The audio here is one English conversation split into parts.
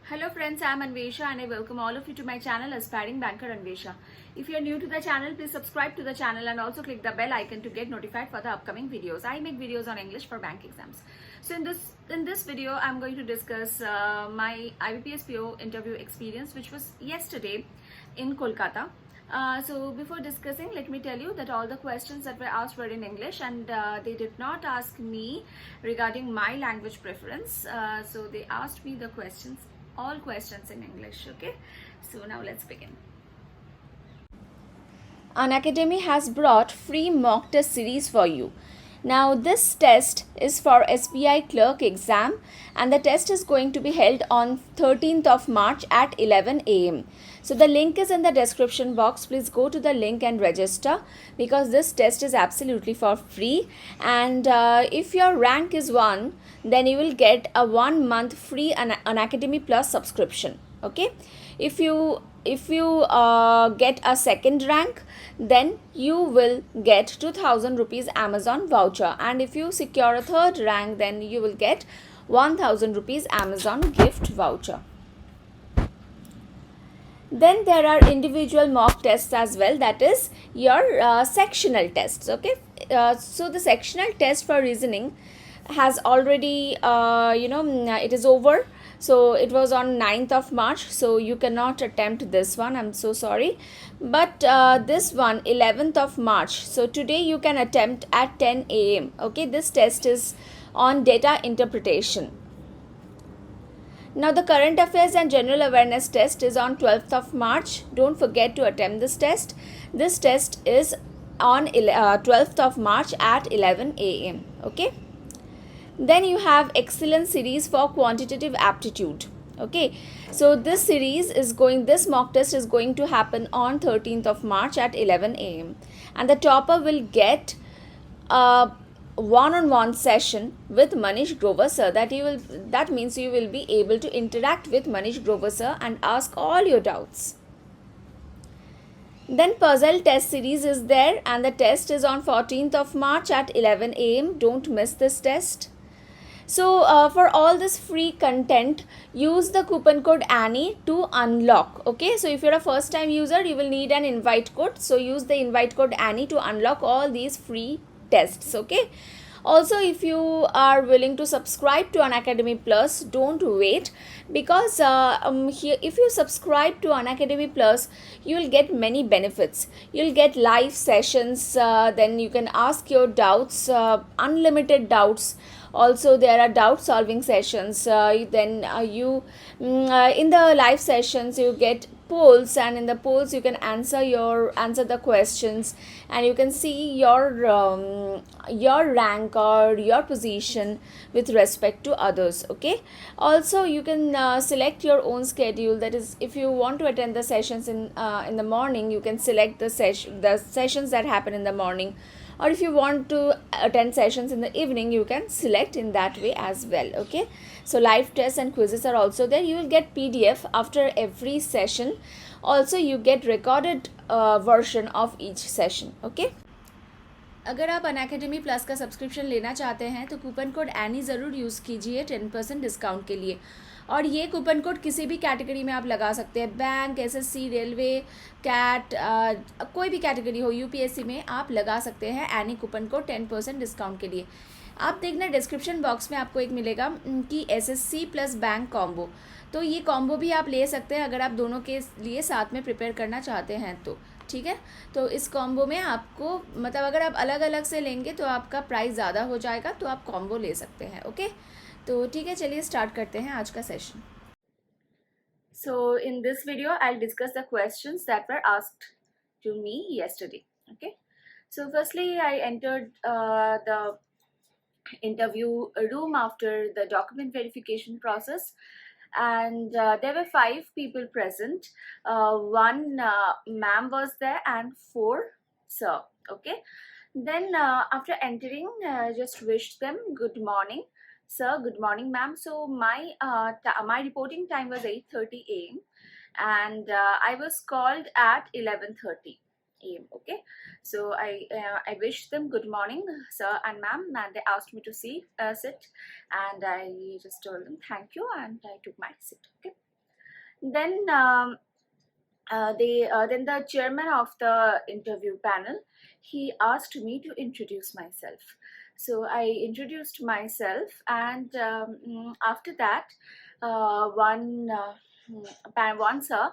Hello friends, I am Anvesha and I welcome all of you to my channel Aspiring Banker Anvesha. If you are new to the channel, please subscribe to the channel and also click the bell icon to get notified for the upcoming videos. I make videos on English for bank exams. So in this video, I'm going to discuss my IBPS PO interview experience, which was yesterday in Kolkata. So before discussing, let me tell you that all the questions that were asked were in English, and they did not ask me regarding my language preference. So they asked me the questions, all questions in English. Okay, so now let's begin. Unacademy has brought free mock test series for you. Now this test is for SBI clerk exam and the test is going to be held on 13th of March at 11 am. So the link is in the description box. Please go to the link and register because this test is absolutely for free, and if your rank is 1, then you will get a 1 month free Unacademy Plus subscription. Okay, if you get a second rank, then you will get 2000 rupees Amazon voucher, and if you secure a third rank, then you will get 1000 rupees Amazon gift voucher. Then there are individual mock tests as well, that is your sectional tests. Okay, so the sectional test for reasoning has already it is over. So it was on 9th of March, so you cannot attempt this one, I'm so sorry. But this one 11th of March, so today you can attempt at 10 am. Okay, this test is on data interpretation. Now the current affairs and general awareness test is on 12th of March. Don't forget to attempt this test. This test is on 12th of March at 11 am. Okay. Then you have excellence series for quantitative aptitude. Okay, so this mock test is going to happen on 13th of March at 11 am, and the topper will get a one-on-one session with Manish Grover sir. That means you will be able to interact with Manish Grover sir and ask all your doubts. Then puzzle test series is there, and the test is on 14th of March at 11 am. Don't miss this test. So for all this free content, use the coupon code Annie to unlock. Okay, so if you're a first time user, you will need an invite code. So use the invite code Annie to unlock all these free tests. Okay, also if you are willing to subscribe to Unacademy Plus, don't wait, because here if you subscribe to Unacademy Plus, you will get many benefits. You'll get live sessions, then you can ask your doubts, unlimited doubts. Also there are doubt solving sessions. In the live sessions you get polls, and in the polls you can answer the questions, and you can see your rank or your position with respect to others. Okay, also you can select your own schedule. That is, if you want to attend the sessions in the morning, you can select the sessions that happen in the morning, or if you want to attend sessions in the evening, you can select in that way as well. Okay, so live tests and quizzes are also there. You will get PDF after every session. Also you get recorded version of each session. Okay, अगर आप Unacademy plus का subscription लेना चाहते हैं तो coupon code any ज़रूर use कीजिए 10% discount के लिए। और ये कूपन कोड किसी भी कैटेगरी में आप लगा सकते हैं, बैंक, एसएससी, रेलवे, कैट, कोई भी कैटेगरी हो, यूपीएससी में आप लगा सकते हैं एनी कूपन कोड 10% डिस्काउंट के लिए। आप देखना डिस्क्रिप्शन बॉक्स में आपको एक मिलेगा कि एसएससी प्लस बैंक कॉम्बो, तो ये कॉम्बो भी आप ले सकते हैं अगर आप दोनों के लिए साथ में प्रिपेयर करना चाहते हैं तो। ठीक है, तो इस कॉम्बो में आपको मतलब अगर आप अलग अलग से लेंगे तो आपका प्राइस ज़्यादा हो जाएगा, तो आप कॉम्बो ले सकते हैं। ओके, तो ठीक है, चलिए स्टार्ट करते हैं आज का session. So in this video I'll discuss the questions that were asked to me yesterday. Okay, so firstly I entered the interview room after the document verification process, and there were 5 people present. One ma'am was there and 4 sir. Okay, then after entering, just wished them good morning sir, good morning ma'am. So my reporting time was 8:30 am, and I was called at 11:30 am. Okay, so I wished them good morning sir and ma'am, and they asked me to sit, and I just told them thank you, and I took my seat. Okay, Then then the chairman of the interview panel, he asked me to introduce myself. So I introduced myself, and after that, one sir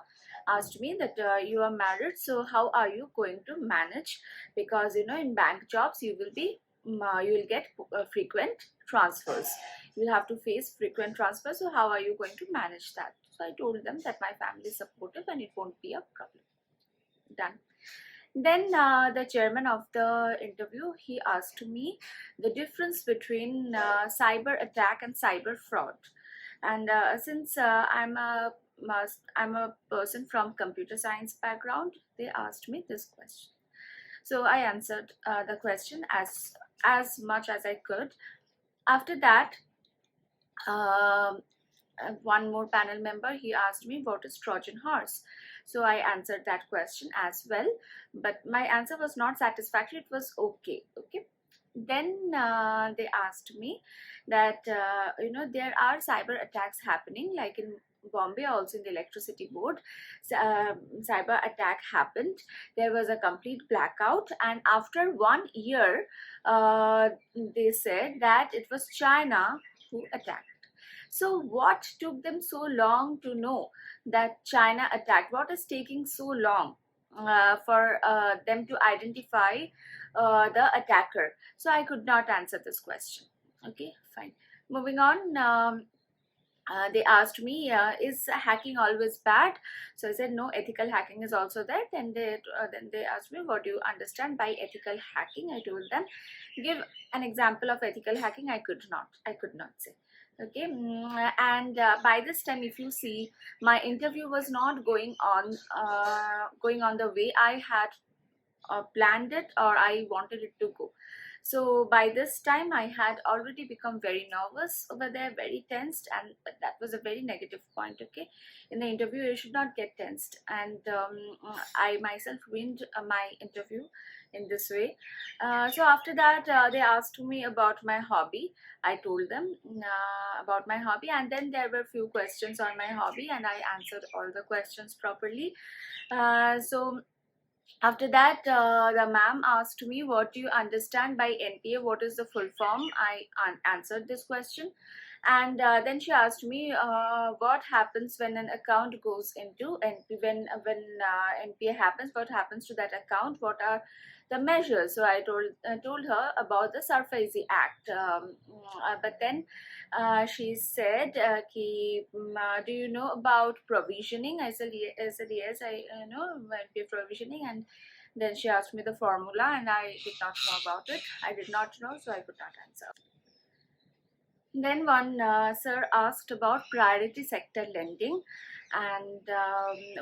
asked me that you are married, so how are you going to manage? Because in bank jobs you will get frequent transfers. You will have to face frequent transfers. So how are you going to manage that? So I told them that my family is supportive and it won't be a problem. Done. Then the chairman of the interview, he asked me the difference between cyber attack and cyber fraud. And since I'm a person from computer science background, they asked me this question. So I answered the question as much as I could. After that, um, one more panel member, he asked me what is Trojan horse. So I answered that question as well, but my answer was not satisfactory. It was okay. Then they asked me that there are cyber attacks happening, like in Bombay, also in the electricity board. Cyber attack happened. There was a complete blackout, and after 1 year, they said that it was China who attacked. So, what took them so long to know that China attacked? What is taking so long for them to identify the attacker? So, I could not answer this question. Okay, fine. Moving on. They asked me, is hacking always bad? So I said no, ethical hacking is also there. Then they asked me, what do you understand by ethical hacking? I told them, give an example of ethical hacking. I could not say. Okay. And by this time, if you see, my interview was not going on the way I had planned it or I wanted it to go. So by this time, I had already become very nervous over there, very tensed, and that was a very negative point. Okay, in the interview, you should not get tensed, and I myself ruined my interview in this way. So after that, they asked me about my hobby. I told them about my hobby, and then there were few questions on my hobby, and I answered all the questions properly. So after that, the ma'am asked me, what do you understand by NPA? What is the full form? I answered this question. And then she asked me, what happens when an account goes into NPA? When NPA happens, what happens to that account? What are the measures? So I told her about the Sarfazi Act. But then she said, do you know about provisioning? I said yes, I know NPA provisioning. And then she asked me the formula, and I did not know about it. I did not know, so I could not answer. Then one sir asked about priority sector lending, and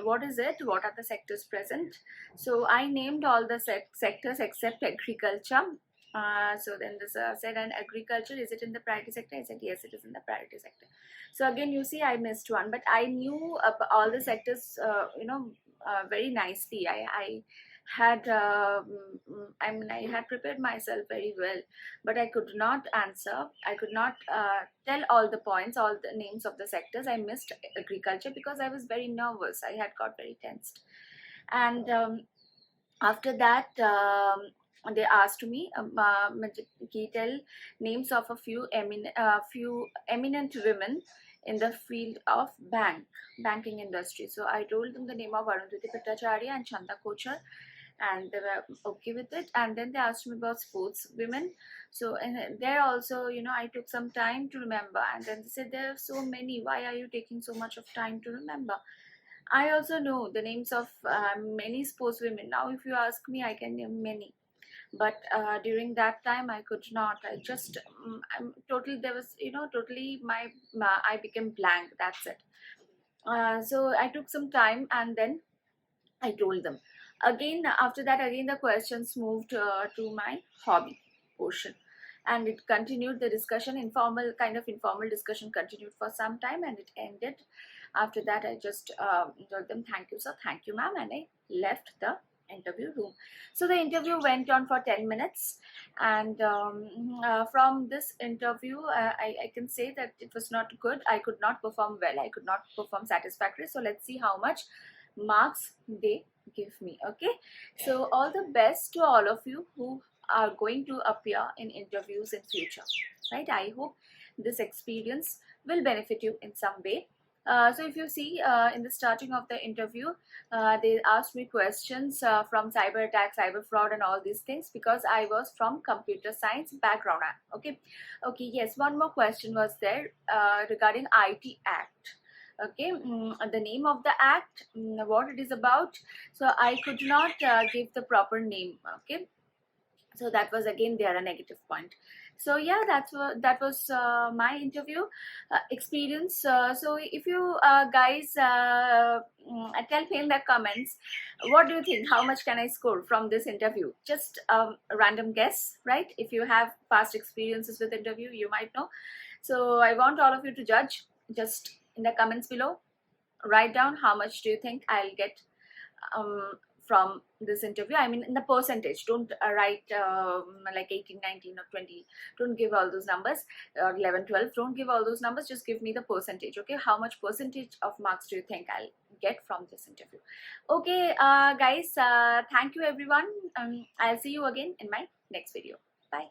what is it? What are the sectors present? So I named all the sectors except agriculture. So then this said, and agriculture, is it in the priority sector? I said yes, it is in the priority sector. So again, you see, I missed one, but I knew all the sectors, very nicely. I had, I had prepared myself very well, but I could not answer. I could not tell all the points, all the names of the sectors. I missed agriculture because I was very nervous. I had got very tensed. And after that, they asked me, can tell names of a few eminent women in the field of banking industry. So I told them the name of Arundhati Bhattacharya and Chanda Kochar, and they were okay with it. And then they asked me about sports women. So and there also, I took some time to remember, and then they said there are so many, why are you taking so much of time to remember? I also know the names of many sports women. Now if you ask me, I can name many, but during that time I could not. I just I'm totally, there was, totally I became blank, that's it. So I took some time, and then I told them. Again, after that, again the questions moved to my hobby portion, and it continued the discussion. Informal discussion continued for some time, and it ended. After that, I just told them, thank you, sir, thank you, ma'am, and I left the interview room. So the interview went on for 10 minutes, and from this interview, I can say that it was not good. I could not perform well, I could not perform satisfactory. So let's see how much marks they give me. Okay, so all the best to all of you who are going to appear in interviews in future, right? I hope this experience will benefit you in some way. So if you see in the starting of the interview, they asked me questions from cyber attack, cyber fraud, and all these things, because I was from computer science background. Okay, okay, yes. One more question was there regarding IT Act. Okay, the name of the act, what it is about. So I could not give the proper name. Okay, so that was again there a negative point. So yeah, that was my interview experience. So if you guys tell me in the comments, what do you think, how much can I score from this interview? Just a random guess, right? If you have past experiences with interview, you might know. So I want all of you to judge. Just in the comments below, write down how much do you think I'll get um, from this interview. I mean, in the percentage. Don't write like 18, 19, or 20. Don't give all those numbers, or 11, 12. Don't give all those numbers. Just give me the percentage. Okay, how much percentage of marks do you think I'll get from this interview? Okay, guys, thank you everyone. I'll see you again in my next video. Bye.